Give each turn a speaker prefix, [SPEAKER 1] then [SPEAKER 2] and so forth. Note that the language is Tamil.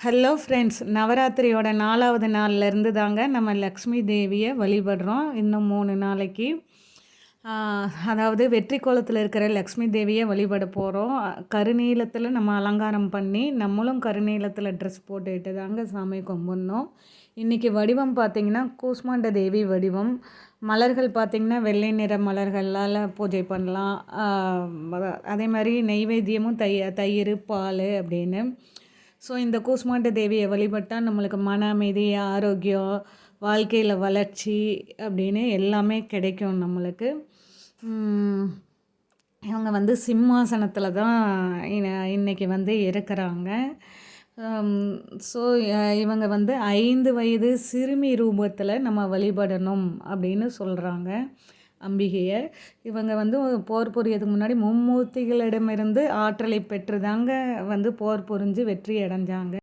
[SPEAKER 1] ஹலோ ஃப்ரெண்ட்ஸ், நவராத்திரியோட 4வது நாள்லேருந்து தாங்க நம்ம லக்ஷ்மி தேவியை வழிபடுறோம். இன்னும் 3 நாளைக்கு. அதாவது வெற்றி கோலத்தில் இருக்கிற லக்ஷ்மி தேவியை வழிபட போகிறோம். கருநீலத்தில் நம்ம அலங்காரம் பண்ணி, நம்மளும் கருநீலத்தில் ட்ரெஸ் போட்டுக்கிட்டு தாங்க சாமி கும்பிட்ணும். இன்றைக்கி வடிவம் பார்த்திங்கன்னா கூஸ்மாண்ட தேவி வடிவம். மலர்கள் பார்த்திங்கன்னா வெள்ளை நிற மலர்களால் பூஜை பண்ணலாம். அதே மாதிரி நெய்வேத்தியமும் தயிர் பால் அப்படின்னு. ஸோ இந்த கூஸ்மாண்ட தேவியை வழிபட்டால் நம்மளுக்கு மன அமைதி, ஆரோக்கியம், வாழ்க்கையில் வளர்ச்சி அப்படின்னு எல்லாமே கிடைக்கும் நம்மளுக்கு. இவங்க வந்து சிம்மாசனத்தில் தான் இன்றைக்கி வந்து இருக்கிறாங்க. ஸோ இவங்க வந்து 5 வயது சிறுமி ரூபத்தில் நம்ம வழிபடணும் அப்படின்னு சொல்கிறாங்க அம்பிகையை. இவங்க வந்து போர் புரியதுக்கு முன்னாடி மும்மூர்த்திகளிடமிருந்து ஆற்றலை பெற்று தாங்க வந்து போர் புரிஞ்சு வெற்றி அடைஞ்சாங்க.